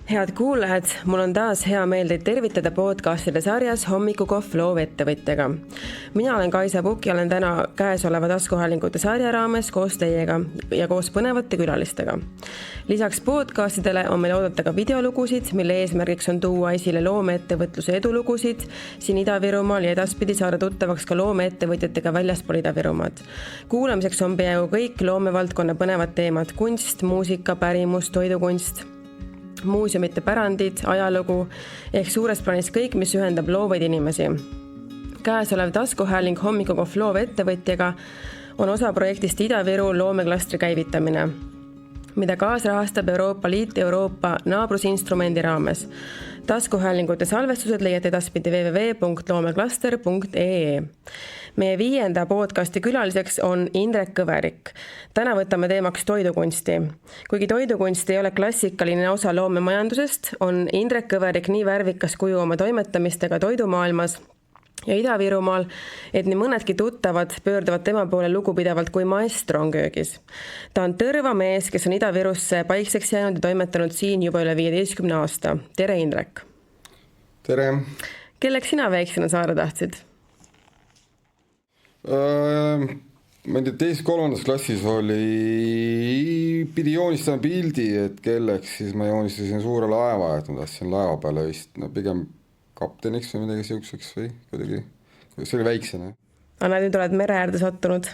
Head kuulajad, mul on taas hea meel teid tervitada podcastide sarjas Hommikukohv loovettevõtjaga. Mina olen Kaisa Pukk ja olen täna käesoleva taskuhäälingute sarja raames koos teiega ja koos põnevate külalistega. Lisaks podcastidele on meil oodata ka videolugusid, mille eesmärgiks on tuua esile loomeettevõtluse edulugusid siin Ida-Virumaal ja edaspidi saada tuttavaks ka loomeettevõtjatega väljaspool Ida-Virumaad. Kuulamiseks on peaaegu kõik loomevaldkonna põnevad teemad: kunst, muusika, pärimus, toidukunst, muuseumite pärandid, ajalugu ehk suures plaanis kõik, mis ühendab loovaid inimesi. Käesolev taskuhääling Hommikukohv loovettevõtjaga on osa projektist Ida-Viru loomeklastri käivitamine, mida kaasrahastab Euroopa Liit Euroopa naabrusinstrumendi raames. Taskuhäälingute salvestused leiate edaspidi www.loomeklaster.ee. Meie 5. podcasti külaliseks on Indrek Kõverik. Täna võtame teemaks toidukunsti. Kuigi toidukunst ei ole klassikaline osa loomemajandusest, on Indrek Kõverik nii värvikas kuju oma toimetamistega toidumaailmas ja Ida-Virumaal, et nii mõnedki tuttavad pöörduvad tema poole lugupidavalt kui maestro on köögis. Ta on tõrva mees, kes on Ida-Virusse paikseks jäänud ja toimetanud siin juba üle 15 aasta. Tere, Indrek! Tere! Kelleks sina väiksena saada tahtsid? Ma ei tea, 2.-3. klassis pidi joonistama pildi, et kelleks, siis ma joonistasin suure laeva, et ma tahtsin laeva peale vist, pigem kapteniks või midagi siukseks või kuidagi, see oli väiksena. Anna, nüüd oled mere äärde sattunud.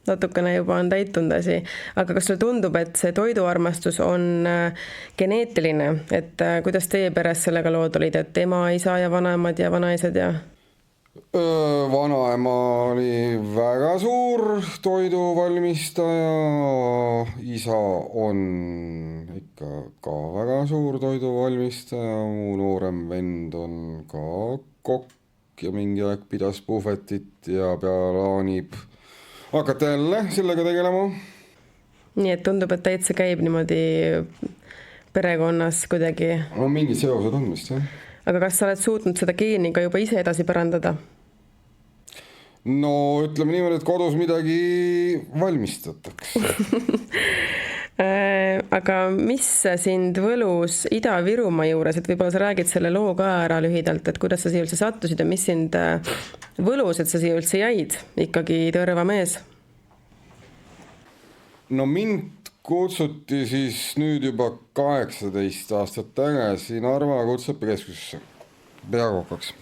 Natukene juba on täitunud asi. Aga kas sulle tundub, et see toiduarmastus on geneetiline? Et kuidas teie peres sellega lood olid, et ema, isa ja vanaemad ja vanaisad ja... Vanaema oli väga suur toiduvalmistaja, isa on ikka ka väga suur toiduvalmistaja, mu noorem vend on ka kokk ja mingi aeg pidas puhvetit ja plaanib hakata jälle sellega tegelema. Nii et tundub, et täitsa käib niimoodi perekonnas kuidagi. No mingid seosed on vist, jah. Aga kas sa oled suutnud seda geeni ka juba ise edasi pärandada? No ütleme niimoodi, et kodus midagi valmistatakse. Aga mis sind võlus Ida-Virumaa juures, et võib-olla sa räägid selle loo ka ära lühidalt, et kuidas sa siia üldse sattusid ja mis sind võlus, et sa siia üldse jäid, ikkagi tõrva mees? No mind kutsuti siis nüüd juba 18 aastat tagasi Narva Kutseõppekeskusesse peakokaks.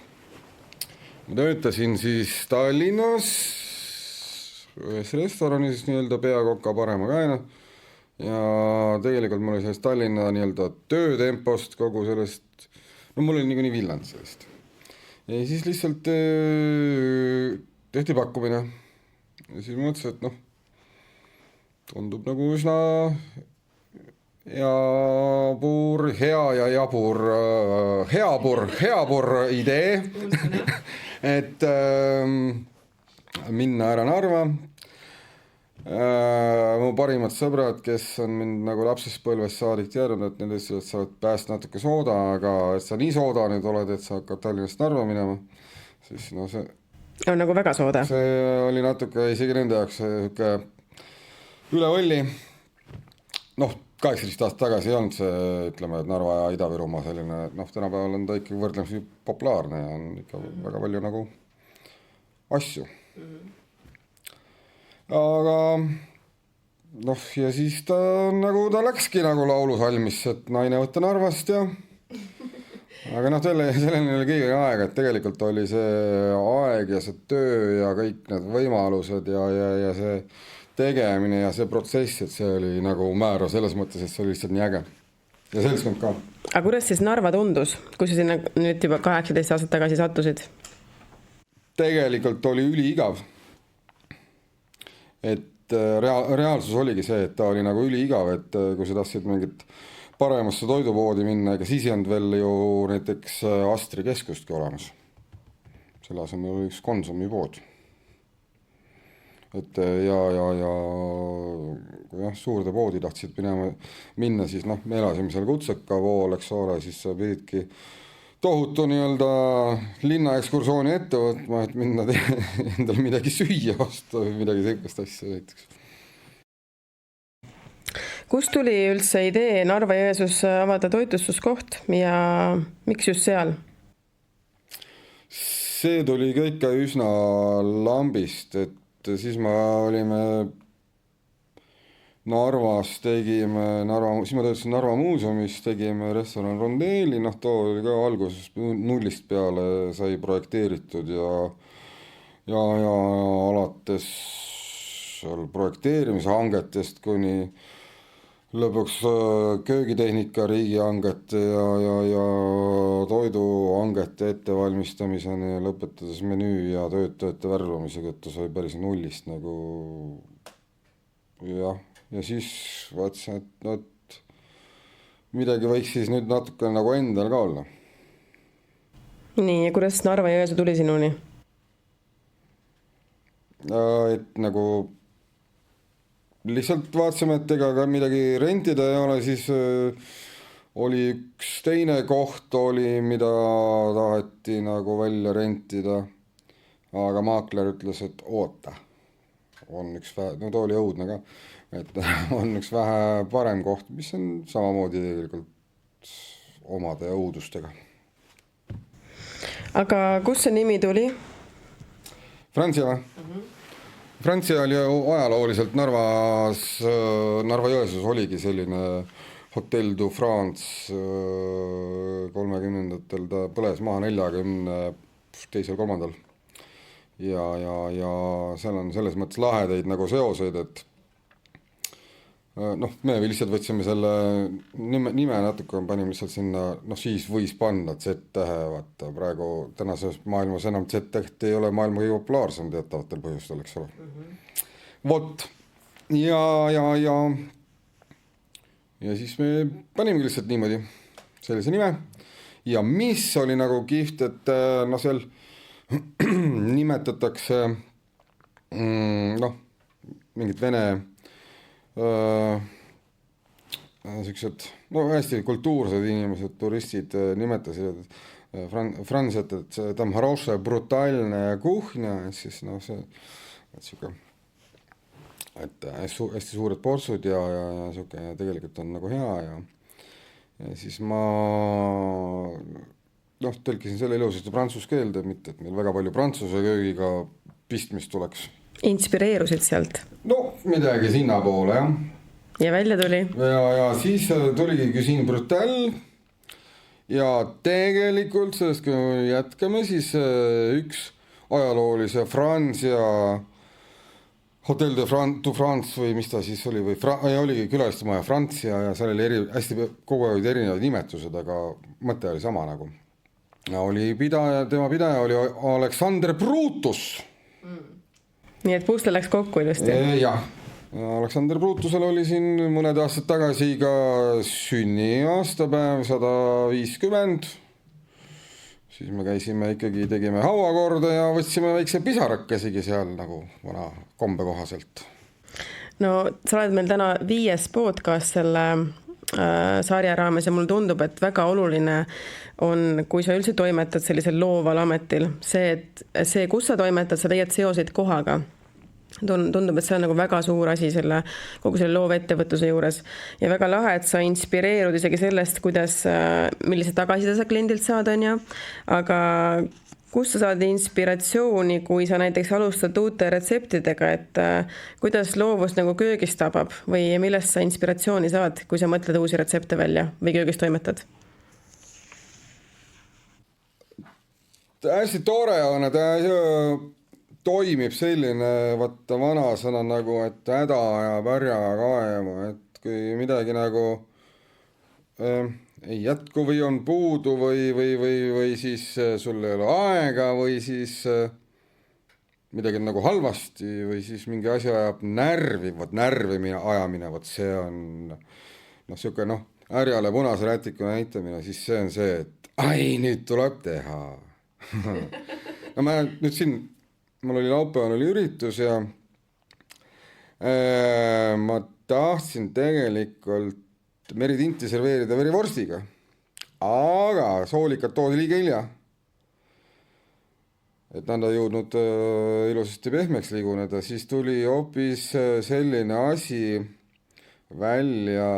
Ma töötasin siis Tallinnas ühes restoranis nii-öelda peakoka parema käena ja tegelikult mul oli sellest Tallinna nii-öelda töötempost kogu sellest, no mul oli niikuinii villand sellest. Ja siis lihtsalt tehti pakkumine ja siis mõtlesin, et tundub nagu üsna heapur idee, et minna ära Narva. Mu parimad sõbrad, kes on mind nagu lapsest põlvest saadik teadnud, et need ütlesid, et sa oled pääst natuke sooda, aga et sa nii sooda nüüd oled, et sa hakkad Tallinnast Narva minema, siis see on nagu väga sooda. See oli natuke isegi nende jaoks üle võlli. 18 aastat tagasi ei olnud see, ütleme, et Narva ja Ida-Virumaa selline, tänapäeval on ta ikka võrdlemisi populaarne ja on ikka väga palju nagu asju. Aga ja siis ta läkski nagu laulusalmisse, et naine võtta Narvast ja aga selleni oli kõige aega, et tegelikult oli see aeg ja see töö ja kõik need võimalused ja see tegemine ja see protsess, et see oli nagu määrav selles mõttes, et see oli lihtsalt nii äge. Ja seltskond ka. Aga kuidas siis Narva tundus, kui sa sinna nüüd juba 18 aastat tagasi sattusid? Tegelikult oli üliigav. Et reaalsus oligi see, et ta oli nagu üliigav, et kui sa tahtsid mingit paremasse toidupoodi minna, ega siis ei olnud veel ju näiteks Astri keskustki olemas. Selle asemel oli üks Konsumi pood. Et kui suurde poodi tahtsid minna, siis me elasime seal Kutsuka pool, eks ole, siis sa pididki tohutu nii-öelda linnaekskursiooni ette võtma, et minna endale midagi süüa vastu või midagi sellist asja näiteks. Kust tuli üldse idee Narva-Jõesuus avada toitlustuskoht ja miks just seal? See tuli ka ikka üsna lambist, et siis me olime Narvas, siis ma töötasin Narva muuseumis, tegime restoran Rondeeli, too oli ka alguses nullist peale sai projekteeritud ja alates seal projekteerimise hangetest kuni lõpuks köögitehnika riigihangete ja toiduhangete ettevalmistamiseni ja lõpetades menüü ja töötajate värbamisega, et ta sai päris nullist nagu jah, ja siis vaatasin, et midagi võiks siis nüüd natuke nagu endal ka olla. Nii, ja kuidas Narva-Jõesuu tuli sinuni? Et nagu lihtsalt vaatasime, et ega ka midagi rentida ei ole, siis oli üks teine koht oli, mida taheti nagu välja rentida, aga maakler ütles, et oota, on üks vähe, no too oli õudne ka, et on üks vähe parem koht, mis on samamoodi tegelikult omade õudustega. Aga kus see nimi tuli? Francia või? Francia oli ajalooliselt Narva-Jõesuus oligi selline Hotel du France 30-ndatel, ta põles maha 42-3. Ja seal on selles mõttes lahedaid nagu seoseid, et me lihtsalt võtsime selle nime natuke, panime lihtsalt sinna, siis võis panna Z-tähe, vaata praegu tänases maailmas enam Z-täht ei ole maailma kõige populaarsem teatavatel põhjustel, eks ole. Vot, ja siis me panime lihtsalt niimoodi sellise nime ja mis oli nagu kihvt, et seal nimetatakse mingid vene siuksed, hästi kultuursed inimesed, turistid nimetasid Franziat, et tam хорошая, brutalne kuhnia, siis see siuke, et hästi suured portsud ja siuke ja tegelikult on nagu hea ja siis ma tõlkisin selle ilusasti prantsuse keelde, mitte et meil väga palju prantsuse köögiga pistmist tuleks. Inspireerusid sealt? Midagi sinna poole, jah. Ja välja tuli? Ja siis tuligi Cuisine Brutale ja tegelikult sellest, kui me jätkame, siis üks ajaloolise Francia Hotel du France või mis ta siis oli, oligi külalistusmaja Francia ja seal oli hästi kogu aeg erinevad nimetused, aga mõte oli sama nagu. Tema pidaja oli Alexander Brutus. Nii et puusle läks kokku ilusti? Jah, Alexander Brutusel oli siin mõned aastad tagasi ka sünniaastapäev 150. Siis me käisime ikkagi, tegime hauakorda ja võtsime väikse pisarakesigi seal nagu vana kombe kohaselt. No sa oled meil täna 5. podcast selle sarja raames ja mulle tundub, et väga oluline on, kui sa üldse toimetad sellisel looval ametil, see, kus sa toimetad, sa leiad seoseid kohaga. Tundub, et see on nagu väga suur asi kogu selle loovettevõtluse juures ja väga lahe, et sa inspireerud isegi sellest, millise tagasiside sa kliendilt saad, on ju, aga kust sa saad inspiratsiooni, kui sa näiteks alustad uute retseptidega, et kuidas loovust nagu köögist tabab või millest sa inspiratsiooni saad, kui sa mõtled uusi retsepte välja või köögist toimetad? Hästi tore on, et toimib selline vanasõna nagu, et häda ajab härja kaema, et kui midagi nagu ei jätku või on puudu või siis sul ei ole aega või siis midagi on nagu halvasti või siis mingi asi ajab närvimine ajamine, see on siuke härjale punase rätiku näitamine, siis see on see, et nüüd tuleb teha. Mul oli laupäeval üritus ja ma tahtsin tegelikult meritinti serveerida verivorstiga, aga soolikat toodi liiga hilja. Et nad ei jõudnud ilusasti pehmeks liiguneda, siis tuli hoopis selline asi välja,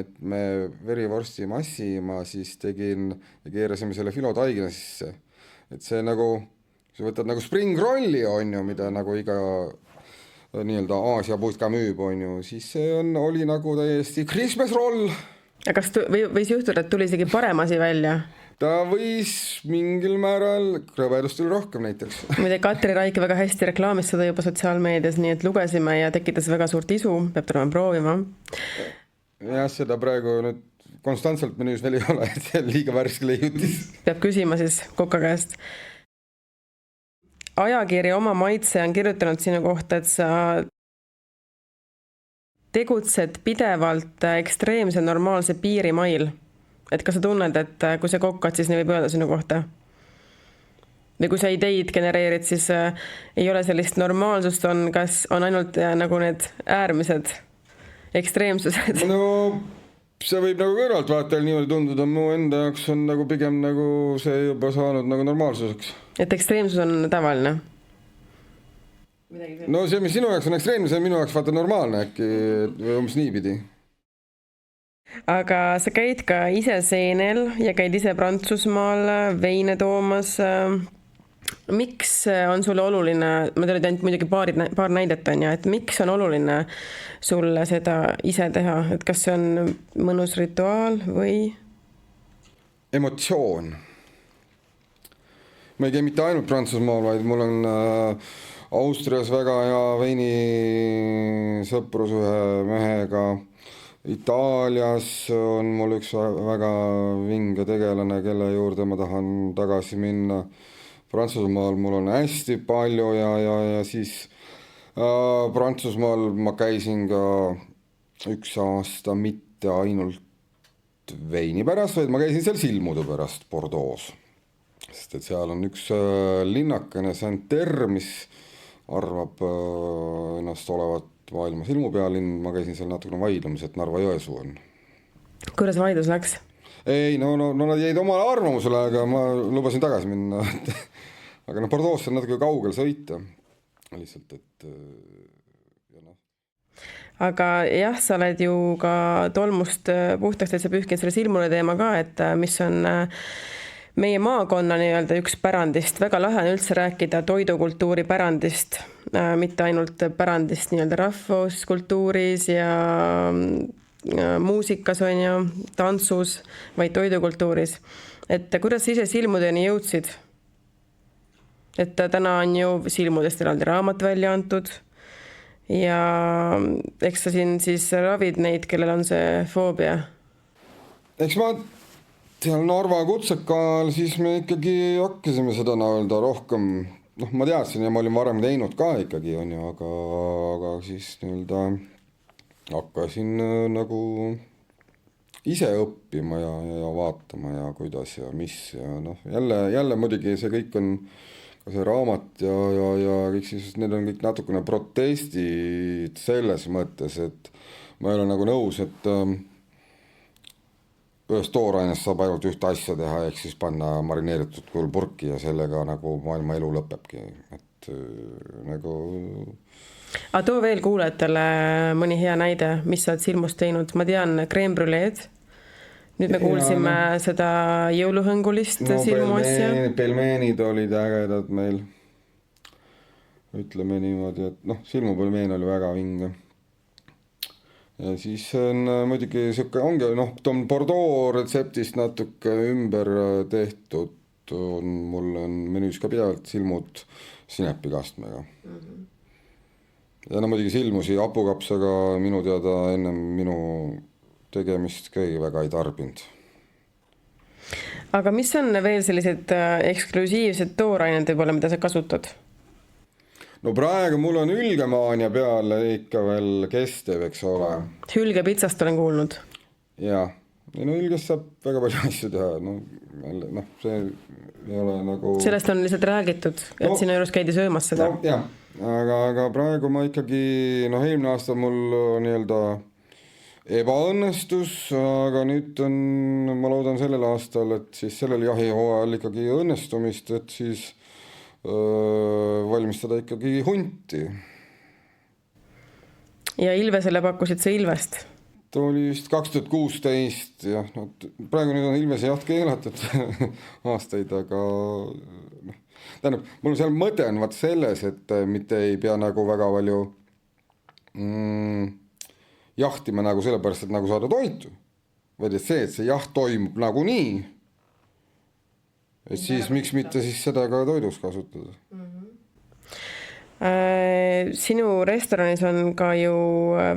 et me verivorsti massi ma siis tegin ja keerasime selle filotaigina sisse. Et see nagu, sa võtad nagu spring rolli, on ju, mida nagu iga nii-öelda Aasia puit ka müüb, on ju, siis see oli nagu täiesti Christmas roll. Ja kas võis juhtuda, et tuli isegi parem asi välja? Ta võis mingil määral, krõvedust tuli rohkem näiteks. Mida Katri Raik väga hästi reklaamis seda juba sotsiaalmeedias, nii et lugesime ja tekitas väga suurt isu, peab tulema proovima. Jah, seda praegu nüüd konstantselt menüüs veel ei ole, et see liiga värske leiutis. Peab küsima siis Koka käest. Ajakiri Oma maitse on kirjutanud sinu kohta, et sa tegutsed pidevalt ekstreemse normaalse piirimail. Et kas sa tunned, et kui sa kokkad, siis nii võib öelda sinu kohta? Või kui sa ideid genereerid, siis ei ole sellist normaalsust, kas on ainult nagu need äärmised ekstreemsused? No see võib nagu kõrvalt vaatajal niimoodi tunduda, mu enda jaoks on nagu pigem nagu see juba saanud nagu normaalsuseks. Et ekstreemsus on tavaline? No see, mis sinu jaoks on ekstreemne, see on minu jaoks vaata normaalne äkki, või umbes niipidi. Aga sa käid ka ise seenel ja käid ise Prantsusmaal veine toomas. Miks on sulle oluline, ma tean ainult muidugi paar näidet on ja, et miks on oluline sulle seda ise teha? Et kas see on mõnus rituaal või? Emotsioon. Ma ei käi mitte ainult Prantsusmaal, vaid mul on Austrias väga hea veini sõprus ühe mehega. Itaalias on mul üks väga vinge tegelane, kelle juurde ma tahan tagasi minna. Prantsusmaal mul on hästi palju ja siis Prantsusmaal ma käisin ka üks aasta mitte ainult veini pärast, vaid ma käisin seal silmude pärast Bordeaux. Sest et seal on üks linnakene Saint-Terre, mis arvab ennast olevat maailma silmupealinn, ma käisin seal natukene vaidlemas, et Narva-Jõesuu on. Kuidas vaidlus läks? Ei, no nad jäid omale arvamusele, aga ma lubasin tagasi minna. Aga Bordeaux on natuke kaugel sõita. Lihtsalt, et ja noh. Aga jah, sa oled ju ka tolmust puhtaks, et sa pühkinud selle silmule teema ka, et mis on meie maakonna nii-öelda üks pärandist. Väga lahe on üldse rääkida toidukultuuri pärandist, mitte ainult pärandist nii-öelda rahvuskultuuris ja muusikas on ju, tantsus, vaid toidukultuuris. Et kuidas sa ise silmudeni jõudsid? Et täna on ju silmudest eraldi raamat välja antud ja eks sa siin siis ravid neid, kellel on see foobia? Eks ma seal Narva kutsekaal siis me ikkagi hakkasime seda öelda rohkem, noh ma teadsin ja ma olin varem teinud ka ikkagi on ju, aga siis nii-öelda hakkasin nagu ise õppima ja vaatama ja kuidas ja mis ja noh, jälle muidugi see kõik on ka see raamat ja kõik siis, need on kõik natukene protestid selles mõttes, et ma ei ole nagu nõus, et ühest toorainest saab ainult ühte asja teha, ehk siis panna marineeritud kujul purki ja sellega nagu maailma elu lõpebki, et nagu... Aga too veel kuulajatele mõni hea näide, mis sa oled silmust teinud? Ma tean crème brûléed. Nüüd me kuulsime seda jõuluhõngulist silmuasja. Pelmeenid olid ägedad meil. Ütleme niimoodi, et noh, silmupelmeen oli väga vinge. Ja siis on muidugi siuke, ongi Tom Bordeaux retseptist natuke ümber tehtud, mul on menüüs ka pidevalt silmud sinepikastmega. Ja muidugi silmusi hapukapsaga minu teada ennem minu tegemist keegi väga ei tarbinud. Aga mis on veel sellised eksklusiivsed toorained võib-olla, mida sa kasutad? No praegu mul on hülgemaania peale ikka veel kestev, eks ole. Hülgepitsast olen kuulnud. Jaa, hülgest saab väga palju asju teha, see ei ole nagu... Sellest on lihtsalt räägitud, et sinu juures käidi söömas seda. No, jah, aga praegu ma ikkagi, eelmine aasta mul nii-öelda ebaõnnestus, aga nüüd on, ma loodan sellel aastal, et siis sellel jahihooajal ikkagi õnnestumist, et siis valmistada ikkagi hunti. Ja Ilvesele pakkusid sa Ilvest? oli vist 2016, jah, no praegu nüüd on Ilvese jaht keelatud aastaid, aga tähendab, mul seal mõte on vaat selles, et mitte ei pea nagu väga palju jahtima nagu sellepärast, et nagu saada toitu, vaid et see jaht toimub nagunii, et siis miks mitte siis seda ka toidus kasutada. Sinu restoranis on ka ju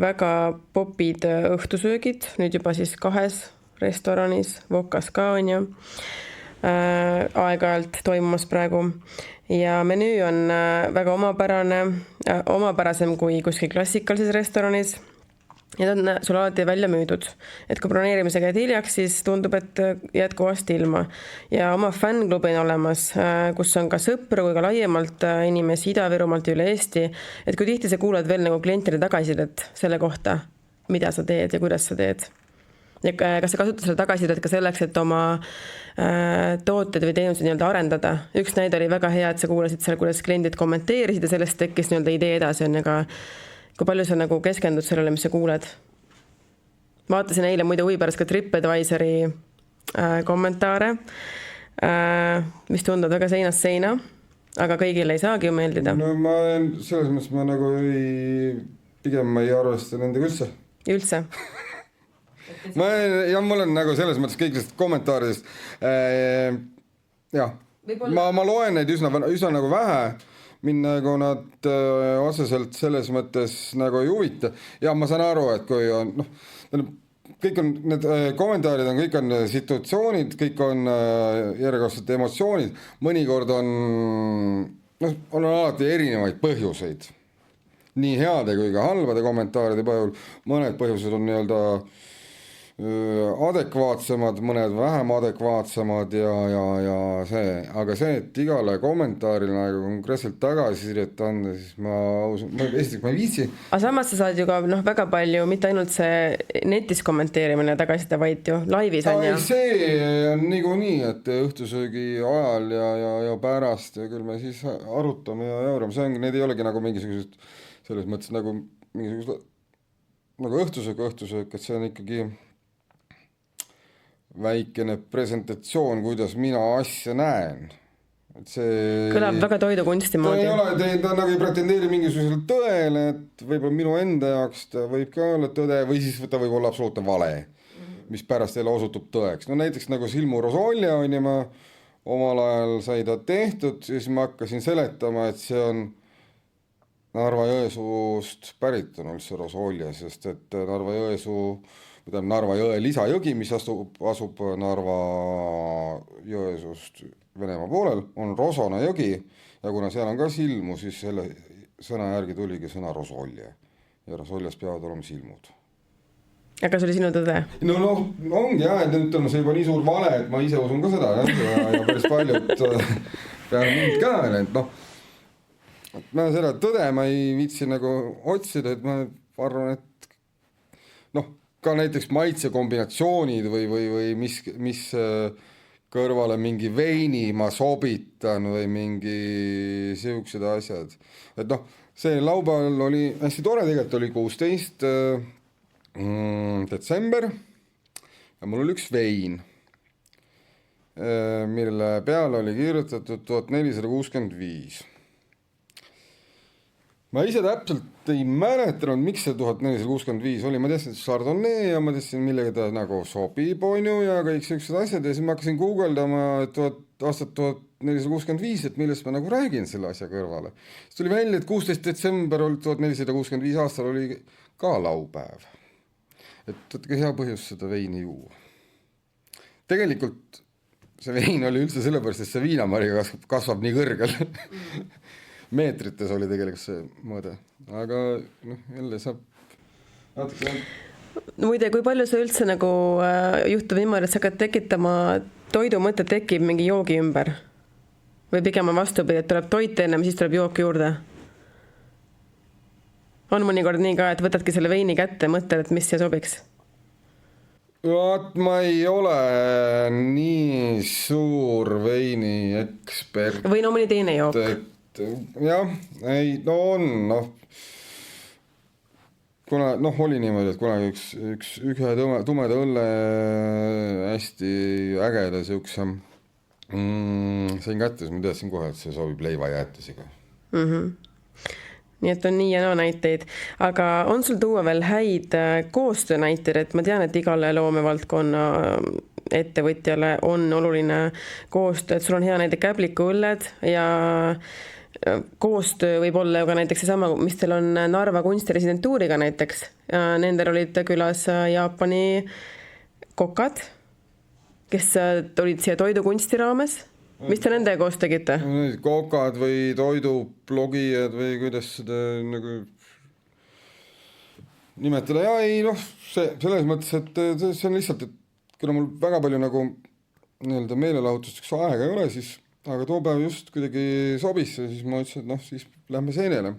väga popid õhtusöögid, nüüd juba siis 2 restoranis, Vokas ka on ju aeg-ajalt toimumas praegu ja menüü on väga omapärasem kui kuskil klassikalises restoranis. Need on sul alati välja müüdud, et kui broneerimisega hiljaks, siis tundub, et jätkuvasti ilma. Ja oma fännklubi on olemas, kus on ka sõpru kui ka laiemalt inimesi Ida-Virumaalt üle Eesti. Et kui tihti sa kuulad veel nagu klientide tagasisidet selle kohta, mida sa teed ja kuidas sa teed? Ja kas sa kasutad selle tagasisidet ka selleks, et oma tooted või teenused nii-öelda arendada? Üks näide oli väga hea, et sa kuulasid seal, kuidas kliendid kommenteerisid ja sellest tekkis nii-öelda idee edasi on, aga kui palju sa nagu keskendud sellele, mis sa kuuled? Vaatasin eile muide huvi pärast ka TripAdvisori kommentaare, mis tunduvad väga seinast seina, aga kõigile ei saagi ju meeldida. No selles mõttes ma nagu pigem ma ei arvesta nendega üldse. Üldse? Mul on nagu selles mõttes kõigist kommentaaridest, jah, ma loen neid üsna nagu vähe, mind nagu nad otseselt selles mõttes nagu ei huvita. Ja ma saan aru, et kui on, kõik on, need kommentaarid on, kõik on situatsioonid, kõik on järjekordselt emotsioonid, mõnikord on alati erinevaid põhjuseid. Nii heade kui ka halvade kommentaaride põhjul, mõned põhjused on nii-öelda adekvaatsemad, mõned vähem adekvaatsemad ja see, aga see, et igale kommentaarile nagu konkreetselt tagasisidet anda, siis esiteks ma ei viitsi. Aga samas sa saad ju ka väga palju, mitte ainult see netis kommenteerimine tagasiside, vaid ju laivis on ja. See on niikuinii, et õhtusöögi ajal ja pärast ja küll me siis arutame ja jaurame, see ongi, need ei olegi nagu mingisugused selles mõttes nagu mingisugused nagu õhtusöök, et see on ikkagi väikene presentatsioon, kuidas mina asja näen. Et see kõlab väga toidukunsti moodi. Ta nagu ei pretendeeri mingisugusele tõele, et võib-olla minu enda jaoks ta võib ka olla tõde või siis ta võib olla absoluutne vale, mis pärast jälle osutub tõeks. No näiteks nagu Silmu rosolja on ja ma omal ajal sai ta tehtud, siis ma hakkasin seletama, et see on Narva-Jõesuust pärit on üldse rosolja, sest et Narva jõe lisajõgi, mis asub Narva Jõesuust Venemaa poolel, on Rosona jõgi ja kuna seal on ka silmu, siis selle sõna järgi tuligi sõna rosolje ja rosoljas peavad olema silmud. Aga see oli sinu tõde? No ongi jah, et ütleme, see juba nii suur vale, et ma ise usun ka seda ja päris paljud peale mind ka, et ma seda tõde ma ei viitsi nagu otsida, et ma arvan, et ka näiteks maitse kombinatsioonid või mis kõrvale mingi veini ma sobitan või mingi siuksed asjad. Et see laupäeval oli hästi tore, tegelikult oli 16 detsember ja mul oli üks vein, mille peale oli kirjutatud 1465. Ma ise täpselt ei mäletanud, miks see 1465 oli, ma teadsin, et Chardonnay ja ma teadsin, millega ta nagu sobib on ju ja kõik sellised asjad ja siis ma hakkasin guugeldama aastat 1465, et millest ma nagu räägin selle asja kõrvale. Siis tuli välja, et 16 detsember 1465 aastal oli ka laupäev. Et võtke hea põhjus seda veini juua. Tegelikult see vein oli üldse sellepärast, et see viinamari kasvab nii kõrgel. Meetrites oli tegelikult see mõõde, aga jälle saab natuke. Muide, kui palju see üldse nagu juhtub niimoodi, et sa hakkad tekitama toidu mõte tekib mingi joogi ümber või pigem on vastupidi, et tuleb toit ennem, siis tuleb jook juurde? On mõnikord nii ka, et võtadki selle veini kätte ja mõtled, et mis siia sobiks? Ma ei ole nii suur veini ekspert. Või mõni teine jook? Jah, ei, on, kuna oli niimoodi, et kunagi ühe tumeda õlle hästi ägeda siukse sain kätte, siis ma teadsin kohe, et see sobib leivajäätisega. Nii et on nii ja naa näiteid, aga on sul tuua veel häid koostöönäiteid, et ma tean, et igale loomevaldkonna ettevõtjale on oluline koostöö, et sul on hea näide Käbliku õlled ja koostöö võib olla ju ka näiteks seesama, mis teil on Narva kunstiresidentuuriga näiteks. Nendel olid külas Jaapani kokad, kes olid siia toidukunsti raames. Mis te nendega koos tegite? Kokad või toidublogijad või kuidas seda nagu nimetada. Ja ei, selles mõttes, et see on lihtsalt, et kuna mul väga palju nagu meelelahutusteks aega ei ole, siis aga too päev just kuidagi sobis, siis ma ütlesin, et siis lähme seenele.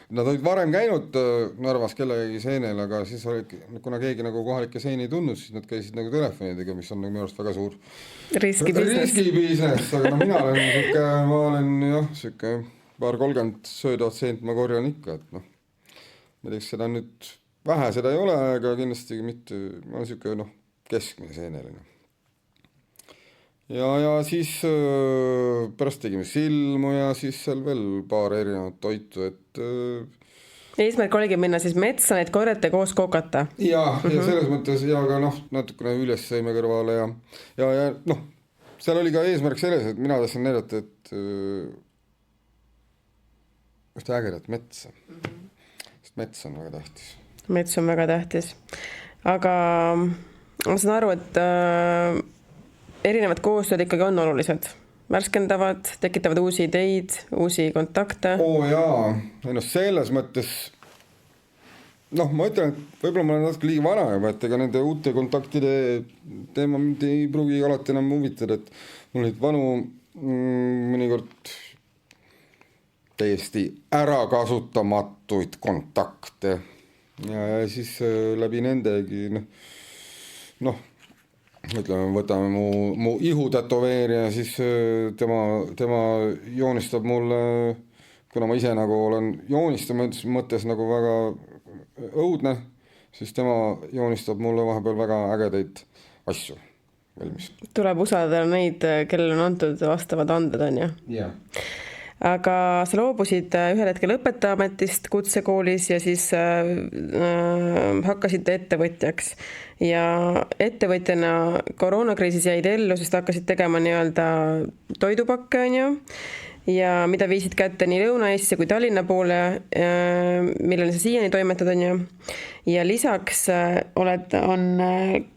Nad olid varem käinud Narvas kellegi seenel, aga siis kuna keegi nagu kohalikke seeni ei tundnud, siis nad käisid nagu telefonidega, mis on nagu minu arust väga suur riskibusiness, aga mina olen siuke paar 30 söödavat seent ma korjan ikka, et ma teeks seda nüüd vähe, seda ei ole, aga kindlasti mitte, ma olen siuke keskmine seeneline. Ja siis pärast tegime silmu ja siis seal veel paar erinevat toitu, et eesmärk oligi minna siis metsa, neid korjata koos kokata. Ja selles mõttes ja ka natukene üles sõime kõrvale ja seal oli ka eesmärk selles, et mina tahtsin näidata, et ühte ägedat metsa. Sest mets on väga tähtis. Mets on väga tähtis. Aga ma saan aru, et erinevad koostööd ikkagi on olulised. Värskendavad, tekitavad uusi ideid, uusi kontakte. Jaa, selles mõttes ma ütlen, et võib-olla ma olen natuke liiga vana juba, et ega nende uute kontaktide teema ei pruugi alati enam huvitada, et mul olid vanu mõnikord täiesti ärakasutamatuid kontakte ja siis läbi nendegi ütleme, võtame mu ihutätoveerija, siis tema joonistab mulle, kuna ma ise nagu olen joonistamise mõttes nagu väga õudne, siis tema joonistab mulle vahepeal väga ägedaid asju valmis. Tuleb usaldada neid, kellel on antud vastavad anded, on ju? Jah. Aga sa loobusid ühel hetkel õpetajaametist kutsekoolis ja siis hakkasid ettevõtjaks. Ja ettevõtjana koroonakriisis jäid ellu, sest hakkasid tegema nii-öelda toidupakke, on ju, ja mida viisid kätte nii Lõuna-Eestisse kui Tallinna poole, millele sa siiani toimetad, on ju. Ja lisaks on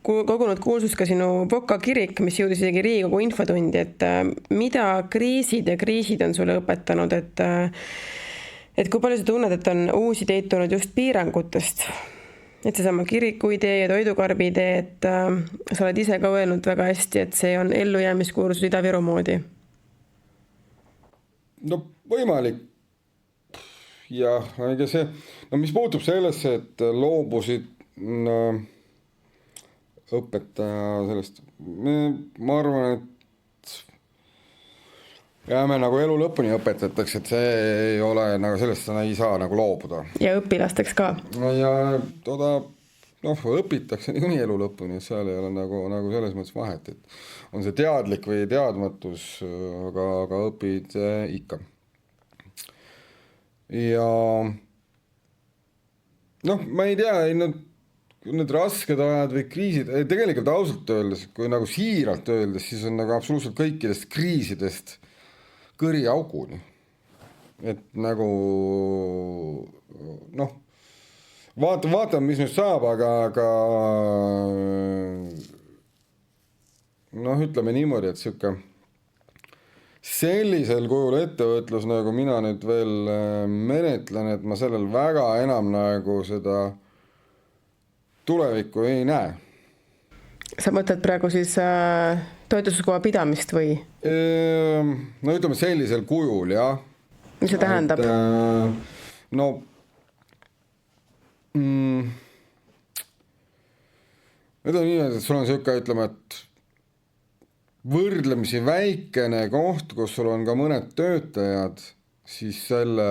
kogunud kuulsust ka sinu Voka kirik, mis jõudis isegi Riigikogu infotundi, et mida kriisid on sulle õpetanud, et kui palju sa tunned, et on uusi ideid tulnud just piirangutest, et seesama kiriku idee ja toidukarbi idee, et sa oled ise ka öelnud väga hästi, et see on ellujäämiskursus Ida-Viru moodi. Võimalik. Ja ega see, mis puutub sellesse, et loobusid õpetaja sellest, ma arvan, et jääme nagu elu lõpuni õpetajateks, et see ei ole nagu sellest ei saa nagu loobuda. Ja õpilasteks ka. Ja õpitakse nii elu lõpuni, et seal ei ole nagu selles mõttes vahet, et on see teadlik või teadmatus, aga õpid ikka. Ja ma ei tea, need rasked ajad või kriisid, tegelikult ausalt öeldes, kui nagu siiralt öeldes, siis on nagu absoluutselt kõikidest kriisidest kõriauguni. Et nagu vaatame, mis nüüd saab, aga ütleme niimoodi, et siuke sellisel kujul ettevõtlus, nagu mina nüüd veel menetlen, et ma sellel väga enam nagu seda tulevikku ei näe. Sa mõtled praegu siis toitlustuskoha pidamist või? Ütleme sellisel kujul, jah. Mis see tähendab? Ütleme nii, et sul on siuke, ütleme, et võrdlemisi väikene koht, kus sul on ka mõned töötajad, siis selle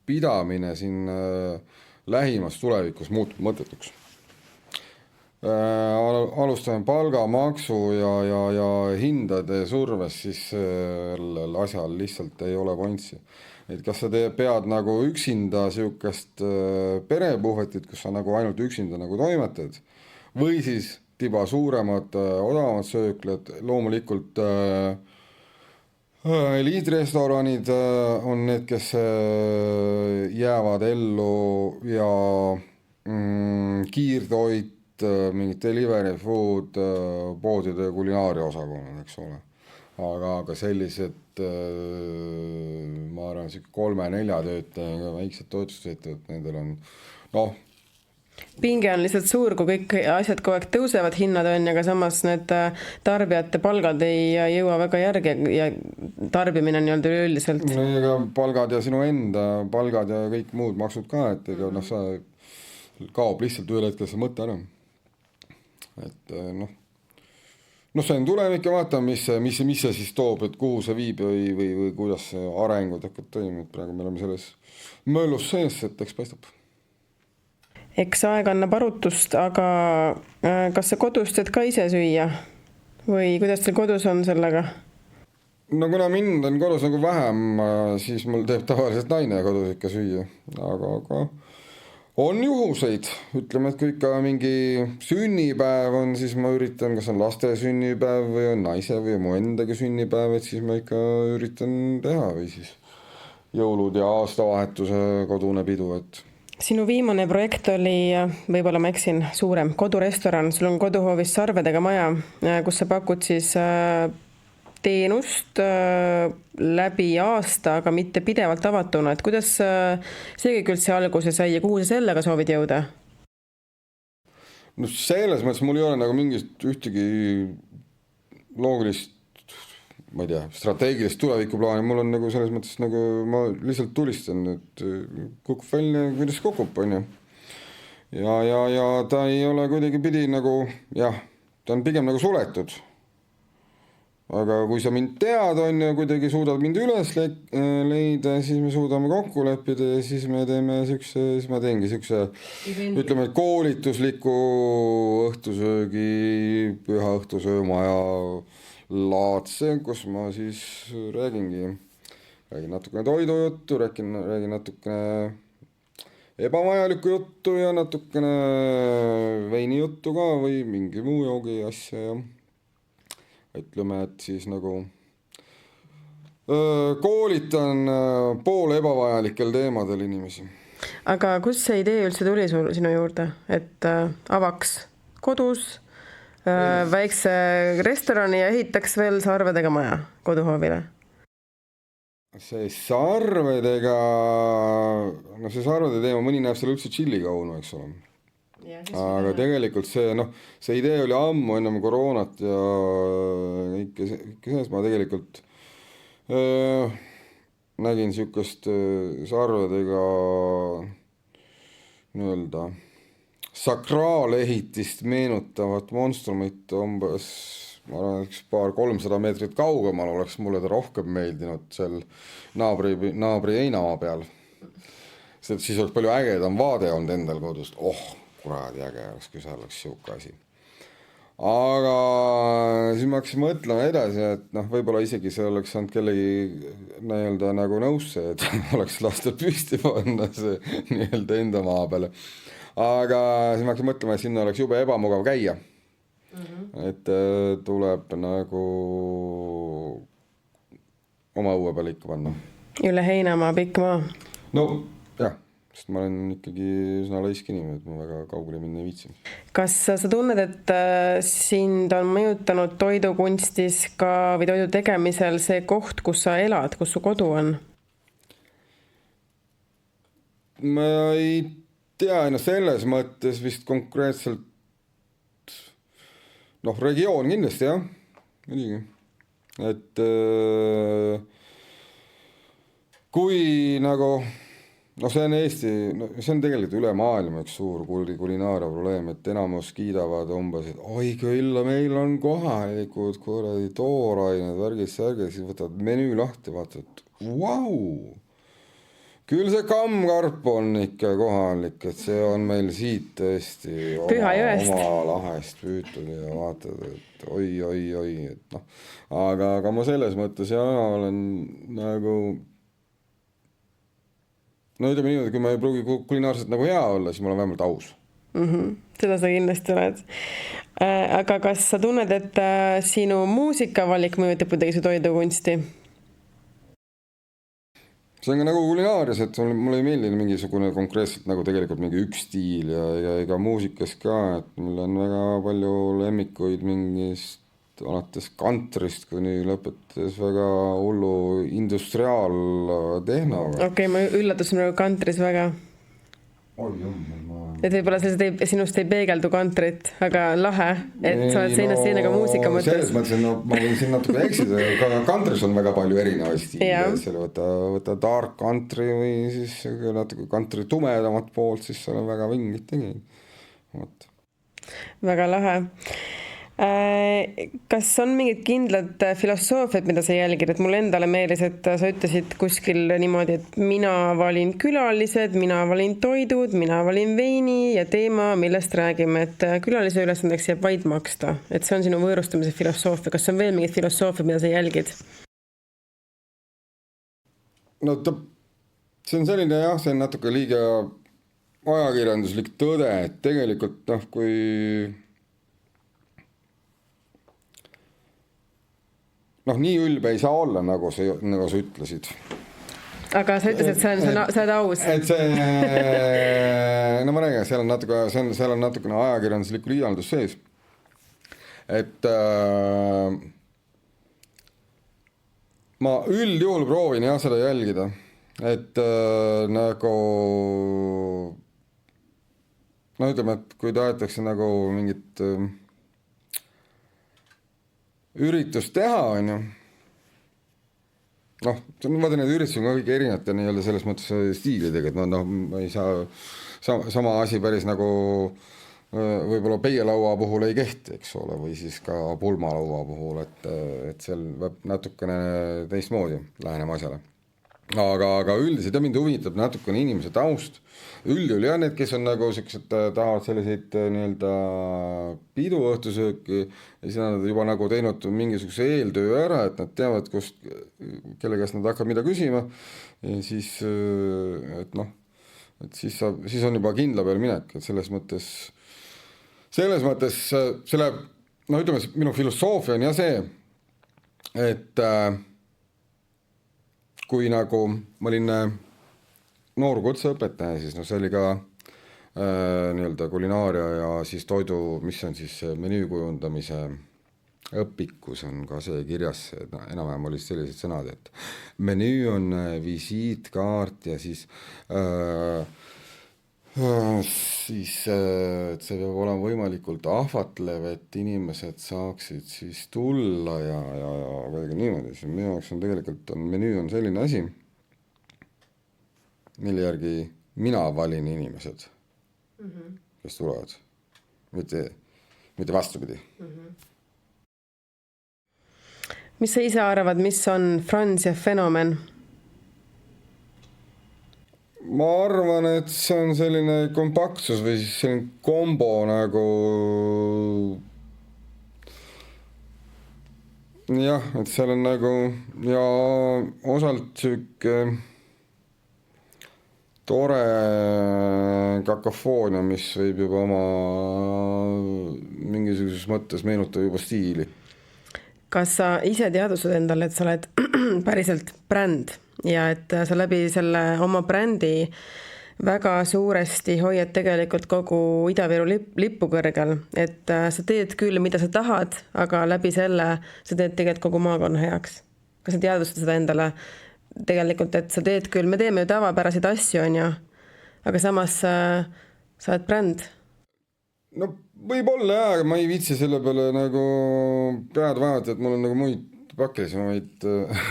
pidamine siin lähimas tulevikus muutub mõttetuks. Alustame palgamaksu ja hindade surves, siis sellel asjal lihtsalt ei ole pointsi. Et kas sa pead nagu üksinda siukest perepuhvetit, kus sa nagu ainult üksinda nagu toimetad, või siis tiba suuremad, odavamad sööklad, loomulikult eliitrestoranid on need, kes jäävad ellu ja kiirtoit, mingid delivery food, poodide kulinaaria osakonnad, eks ole. Aga sellised, ma arvan, 3-4 töötajaga väiksed toetusteetavad, nendel on, pinge on lihtsalt suur, kui kõik asjad kogu aeg tõusevad, hinnad on, aga samas need tarbijate palgad ei jõua väga järgi ja tarbimine on üleüldiselt. Ega palgad ja sinu enda palgad ja kõik muud maksud ka, et ega sa kaob lihtsalt ühel hetkel see mõte ära. Et see on tulevik ja vaatame, mis see siis toob, et kuhu see viib või kuidas arengud hakkab toimuma. Praegu me oleme selles möllus sees, et eks paistab. Eks aeg annab arutust, aga kas sa kodus teed ka ise süüa või kuidas teil kodus on sellega? No kuna mind on kodus nagu vähem, siis mul teeb tavaliselt naine kodus ikka süüa, aga on juhuseid, ütleme, et kui ikka mingi sünnipäev on, siis ma üritan, kas on laste sünnipäev või on naise või mu endaga sünnipäev, et siis ma ikka üritan teha või siis jõulud ja aastavahetuse kodune pidu, et sinu viimane projekt oli, võib-olla ma eksin, suurem kodurestoran, sul on koduhoovis Sarvedega maja, kus sa pakud siis teenust läbi aasta, aga mitte pidevalt avatuna, et kuidas see kõik üldse alguse sai ja kuhu sa sellega soovid jõuda? No selles mõttes mul ei ole nagu mingist ühtegi loogilist, ma ei tea, strateegilist tulevikuplaani, mul on nagu selles mõttes nagu ma lihtsalt tulistan, et kukub välja, kuidas kukub, on ju. Ja ta ei ole kuidagi pidi nagu, jah, ta on pigem nagu suletud. Aga kui sa mind tead, on ju, kuidagi suudad mind üles leida, siis me suudame kokku leppida ja siis me teeme siis ma teengi ütleme, koolitusliku õhtusöögi, püha õhtusöömaja laadse, kus ma siis räägin natukene toidujuttu, räägin natukene ebavajalikku juttu ja natukene veini juttu ka või mingi muu joogi asja ja ütleme, et siis nagu koolitan poole ebavajalikel teemadel inimesi. Aga kus see idee üldse tuli sinu juurde, et avaks kodus väikse restorani ja ehitaks veel Sarvedega maja koduhoovile? See Sarvedega, see Sarvede teema, mõni näeb selle üldse tšillikaunu, eks ole. Aga tegelikult see idee oli ammu enne koroonat ja ikka sees ma tegelikult nägin siukest Sarvedega nii-öelda sakraalehitist meenutavat monstrumit umbes, ma arvan, 200-300 meetrit kaugemal oleks mulle ta rohkem meeldinud seal naabri heinamaa peal. Siis oleks palju ägedam vaade olnud endal kodust. Kuradi äge oleks, kui see oleks siuke asi. Aga siis ma hakkasin mõtlema edasi, et võib-olla isegi see oleks saanud kellegi nii-öelda nagu nõusse, et oleks lastud püsti panna see nii-öelda enda maa peale. Aga siis ma hakkasin mõtlema, et sinna oleks jube ebamugav käia. Et tuleb nagu oma õue peale ikka panna. Üle heinamaa, pikk maa. No jah. Sest ma olen ikkagi üsna laisk inimene, et ma väga kaugele minna ei viitsi. Kas sa tunned, et sind on mõjutanud toidukunstis ka või toidu tegemisel see koht, kus sa elad, kus su kodu on? Ma ei tea, selles mõttes vist konkreetselt regioon kindlasti, jah. Muidugi. Et kui nagu see on Eesti, see on tegelikult üle maailma üks suur kulinaaria probleem, et enamus kiidavad umbes, et oi küll, meil on kohalikud kuradi toorained, värgid, siis võtavad menüü lahti, vaatavad, vau! küll see kammkarp on ikka kohalik, et see on meil siit tõesti oma lahest püütud ja vaatad, et oi, et noh, aga ma selles mõttes olen nagu, no ütleme niimoodi, kui ma ei pruugi kulinaarselt nagu hea olla, siis ma olen vähemalt aus. Seda sa kindlasti oled. Aga kas sa tunned, et sinu muusikavalik mõjutab kuidagi su toidukunsti? See on ka nagu kulinaarias, et mulle ei meeldi mingisugune konkreetselt nagu tegelikult mingi üks stiil ja muusikas ka, et mul on väga palju lemmikuid mingist alates kantrist kuni lõpetades väga hullu industriaaltehnoga. Okei, ma üllatusin nagu kantris väga. Et võib-olla sinust ei peegeldu kantrit, aga lahe, et sa oled seinast seinaga muusika mõttes. Selles mõttes, ma võin siin natuke eksida, aga kantris on väga palju erinevaid stiile, selle võta dark country või siis natuke country tumedamat poolt, siis seal on väga vingid tegid. Väga lahe. Kas on mingid kindlad filosoofiad, mida sa jälgid, et mulle endale meeldis, et sa ütlesid kuskil niimoodi, et mina valin külalised, mina valin toidud, mina valin veini ja teema, millest räägime, et külalise ülesandeks jääb vaid maksta, et see on sinu võõrustamise filosoofia. Kas on veel mingid filosoofiad, mida sa jälgid? No see on selline see on natuke liiga ajakirjanduslik tõde, et tegelikult kui nii ülbe ei saa olla, nagu sa ütlesid. Aga sa ütlesid, et sa oled aus. Et see, ma räägin, seal on natukene ajakirjanduslik liialdus sees. Et ma üldjuhul proovin seda jälgida. Et nagu ütleme, et kui tahetakse nagu mingit üritust teha, on ju. Vaata need üritused on kõik erinevate nii-öelda selles mõttes stiilidega, et ma ei saa sama asi päris nagu võib-olla peielaua puhul ei kehti, eks ole, või siis ka pulmalaua puhul, et seal peab natukene teistmoodi lähenema asjale. Aga üldiselt mind huvitab natukene inimese taust. Üldjuhul need, kes on nagu sellised, tahavad selliseid nii-öelda piduõhtusööki ja siis nad juba nagu teinud mingisuguse eeltöö ära, et nad teavad, kelle käest nad hakkavad mida küsima ja siis, et siis on juba kindla peal minek, et selles mõttes selle, ütleme, minu filosoofia on see, et kui nagu ma olin noor kutseõpetaja, siis see oli ka nii-öelda kulinaaria ja siis toidu, mis on siis menüü kujundamise õpikus on ka see kirjas, enam-vähem oli sellised sõnad, et menüü on visiitkaart ja siis et see peab olema võimalikult ahvatlev, et inimesed saaksid siis tulla ja kuidagi niimoodi. Minu jaoks on tegelikult menüü on selline asi, mille järgi mina valin inimesed, kes tulevad, mitte vastupidi. Mis sa ise arvad, mis on Franz ja fenomen? Ma arvan, et see on selline kompaktsus või siis selline kombo nagu et seal on nagu ja osalt süke tore kakofoonia, mis võib juba oma mingisuguses mõttes meenutada juba stiili. Kas sa ise teadvustad endale, et sa oled päriselt bränd ja et sa läbi selle oma brändi väga suuresti hoiad tegelikult kogu Ida-Viru lippu kõrgel, et sa teed küll, mida sa tahad, aga läbi selle sa teed tegelikult kogu maakonna heaks. Kas sa teadvustad seda endale tegelikult, et sa teed küll, me teeme ju tavapäraseid asju, on ju, aga samas sa oled bränd? No võib-olla aga ma ei viitsi selle peale nagu pead vaadata, et mul on nagu muid pakilisemaid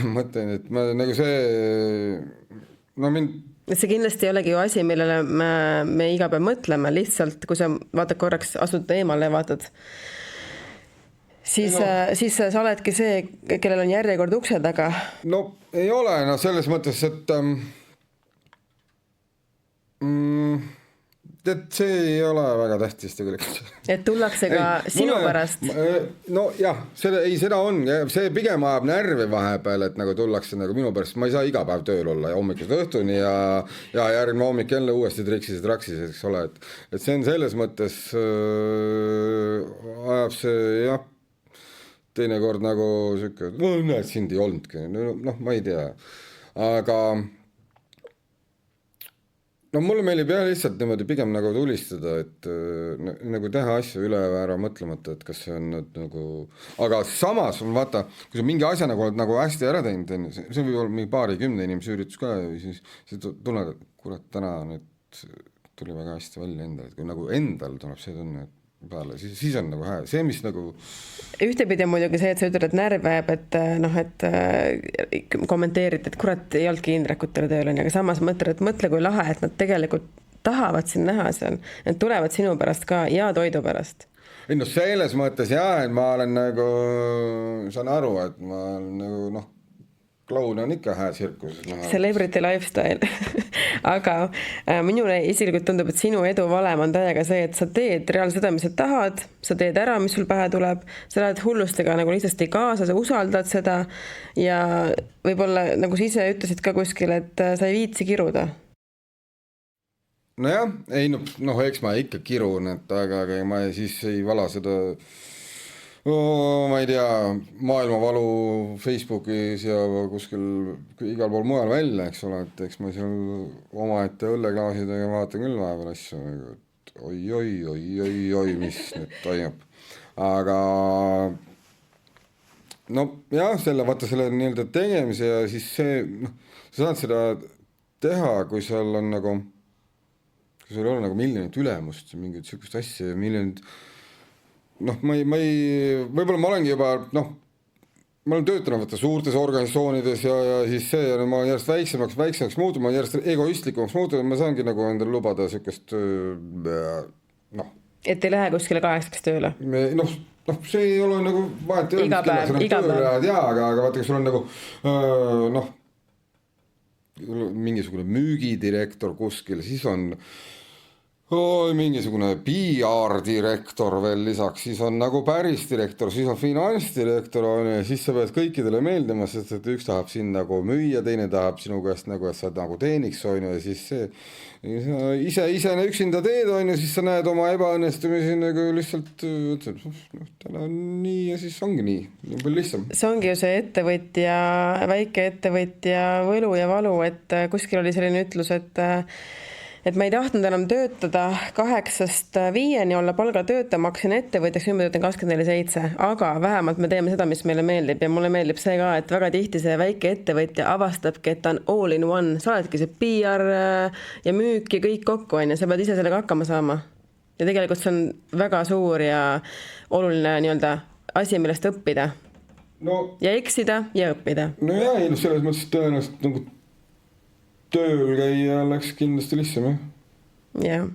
mõtteid, et ma nagu see see kindlasti ei olegi ju asi, millele me iga päev mõtleme, lihtsalt kui sa vaatad korraks, asud eemale ja vaatad, siis sa oledki see, kellel on järjekord ukse taga. No ei ole, selles mõttes, et Et see ei ole väga tähtis tegelikult. Et tullakse ka sinu pärast? No jah, seda on, see pigem ajab närvi vahepeal, et nagu tullakse nagu minu pärast, ma ei saa iga päev tööl olla ja hommikust õhtuni ja järgmine hommik jälle uuesti traksisid, eks ole, et see on selles mõttes ajab see jah, teinekord nagu siuke, näed, sind ei olnudki, noh, ma ei tea, aga no mulle meeldib jah lihtsalt niimoodi pigem nagu tulistada, et nagu teha asju üle ära mõtlemata, et kas see on nagu, aga samas on vaata, kui sa mingi asja nagu oled nagu hästi ära teinud, see võib olla mingi 20 inimese üritus ka ja siis tunned, et kurat, täna nüüd tuli väga hästi välja endal, et kui nagu endal tuleb see tunne, et peale, siis on nagu hea, see mis nagu ühtepidi on muidugi see, et sa ütled, et närv jääb, et noh, et kommenteerid, et kurat, ei olnudki Indrekutele tööl, aga samas mõtled, et mõtle kui lahe, et nad tegelikult tahavad sind näha seal, nad tulevad sinu pärast ka ja toidu pärast. Ei no selles mõttes jah, et ma olen nagu, saan aru, et ma olen nagu noh, klaun on ikka hea tsirkus. Celebrity lifestyle. Aga minule isiklikult tundub, et sinu edu valem on täiega see, et sa teed reaalselt seda, mis sa tahad, sa teed ära, mis sul pähe tuleb, sa lähed hullustega nagu lihtsasti kaasa, sa usaldad seda ja võib-olla nagu sa ise ütlesid ka kuskil, et sa ei viitsi kiruda. Nojah, ei noh, eks ma ikka kirun, et aga ma siis ei vala seda ma ei tea, maailmavalu Facebookis ja kuskil igal pool mujal välja, eks ole, et eks ma seal omaette õlleklaasidega vaatan küll vahepeal asju, et oi, mis nüüd toimub. Aga no jah, vaata selle nii-öelda tegemise ja siis see, noh, sa saad seda teha, kui seal on nagu, kui sul ei ole nagu miljonit ülemust, mingit sükust asja ja miljonit noh, ma ei, võib-olla ma olengi juba, noh, ma olen töötanud võtta suurtes organisatsioonides ja siis see ja ma olen järjest väiksemaks muutunud, ma olen järjest egoistlikumaks muutunud, ma saangi nagu endale lubada sükest, noh. Et ei lähe kuskile 8 tööle? Noh, see ei ole nagu vahet. Iga päev. Jaa, aga vaata, kui sul on nagu, noh, mingisugune müügidirektor kuskil, siis on mingisugune PR-direktor veel lisaks, siis on nagu päris direktor, siis on finantsdirektor ja siis sa pead kõikidele meeldima, sest et üks tahab sind nagu müüa, teine tahab sinu käest nagu, et sa nagu teeniks on ja siis see ise üksinda teed on ja siis sa näed oma ebaõnnestumisi nagu lihtsalt täna on nii ja siis ongi nii palju lihtsam. See ongi ju see ettevõtja, väike ettevõtja võlu ja valu, et kuskil oli selline ütlus, et ma ei tahtnud enam töötada 8-5 olla palgatöötaja, ma hakkasin ettevõtjaks, nüüd ma töötan 24/7, aga vähemalt me teeme seda, mis meile meeldib ja mulle meeldib see ka, et väga tihti see väike ettevõtja avastabki, et ta on all in one, sa oledki see PR ja müük ja kõik kokku on ja sa pead ise sellega hakkama saama. Ja tegelikult see on väga suur ja oluline nii-öelda asi, millest õppida ja eksida ja õppida. No jah, ei, selles mõttes tõenäoliselt nagu tööl käia läks kindlasti lihtsam, jah.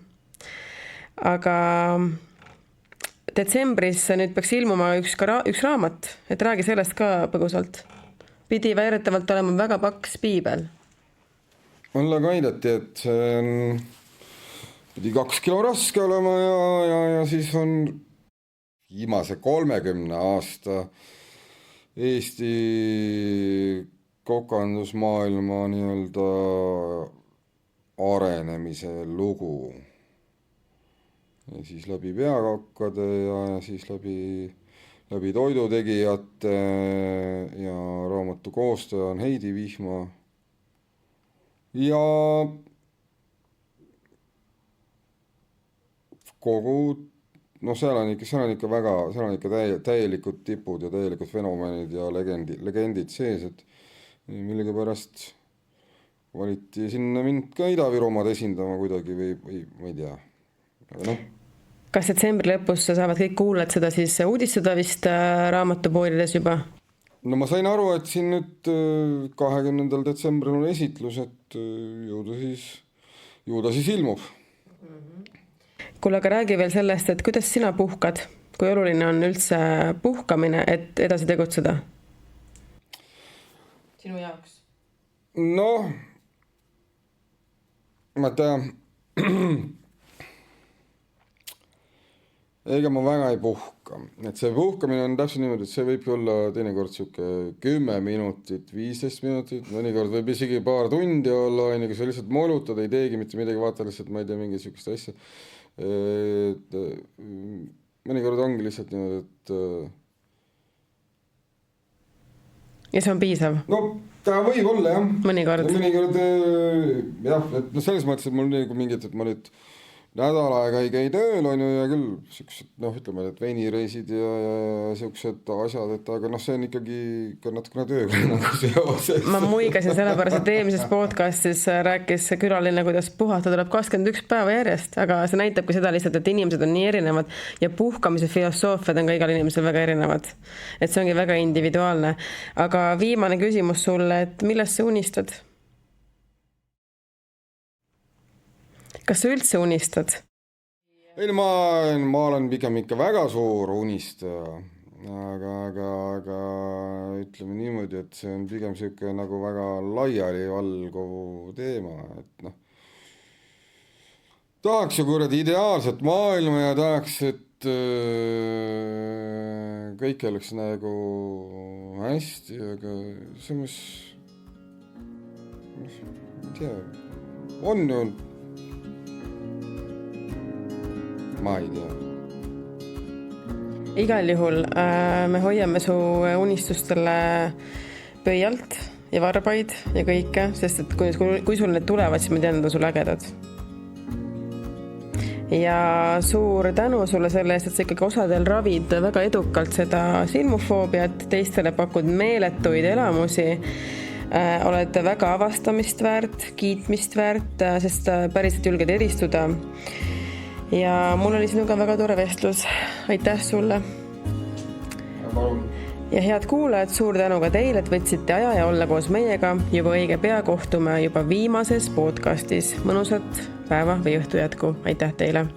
Aga detsembris nüüd peaks ilmuma üks raamat, et räägi sellest ka põgusalt. Pidi väiretavalt olema väga paks piibel. Mulle kaidati, et see pidi 2 kilo raske olema ja siis on viimase 30 aasta Eesti kokandusmaailma nii-öelda arenemise lugu. Ja siis läbi peakakkade ja siis läbi toidutegijate ja raamatu koostaja on Heidi Vihma. Ja kogu, noh, seal on ikka väga, seal on ikka täielikud tipud ja täielikud fenomenid ja legendid sees, et millega pärast valiti sinna mind ka Ida-Virumaad esindama kuidagi või ma ei tea. Aga noh. Kas detsembri lõpus saavad kõik kuulajad seda siis uudistada vist raamatupoodides juba? No ma sain aru, et siin nüüd 20. detsembril on esitlus, et ju ta siis ilmub. Kuule, aga räägi veel sellest, et kuidas sina puhkad? Kui oluline on üldse puhkamine, et edasi tegutseda? Sinu jaoks? Noh, ma tean, ega ma väga ei puhka, et see puhkamine on täpselt niimoodi, et see võibki olla teinekord sihuke 10 minutit, 15 minutit, mõnikord võib isegi paar tundi olla, kui sa lihtsalt molutad, ei teegi mitte midagi, vaata lihtsalt, ma ei tea, mingit sihukest asja. Mõnikord ongi lihtsalt niimoodi, et ja see on piisav? No ta võib olla jah. Mõnikord jah, et no selles mõttes, et mul nagu mingid, et ma nüüd nädal aega ei käi tööl, on ju, ja küll siuksed, ütleme, et veinireisid ja siuksed asjad, et aga see on ikkagi natukene tööga nagu seoses. Ma muigasin sellepärast, et eelmises podcastis rääkis külaline, kuidas puhata tuleb 21 päeva järjest, aga see näitabki seda lihtsalt, et inimesed on nii erinevad ja puhkamise filosoofiad on ka igal inimesel väga erinevad. Et see ongi väga individuaalne. Aga viimane küsimus sulle, et millest sa unistad? Kas sa üldse unistad? Ei, ma olen pigem ikka väga suur unistaja, aga ütleme niimoodi, et see on pigem siuke nagu väga laiali valguv teema, et tahaks ju kuradi ideaalset maailma ja tahaks, et kõik oleks nagu hästi, aga samas ei tea, on ju ma ei tea. Igal juhul me hoiame su unistustele pöialt ja varbaid ja kõike, sest et kui sul need tulevad, siis me tean, et on sul ägedad. Ja suur tänu sulle selle eest, et sa ikkagi osadel ravid väga edukalt seda silmufoobiat, teistele pakud meeletuid elamusi. Oled väga avastamist väärt, kiitmist väärt, sest päriselt julged eristuda. Ja mul oli sinuga väga tore vestlus. Aitäh sulle. Ja head kuulajad, suur tänu ka teile, et võtsite aja ja olla koos meiega. Juba õige pea kohtume juba viimases podcastis. Mõnusat päeva või õhtu jätku. Aitäh teile.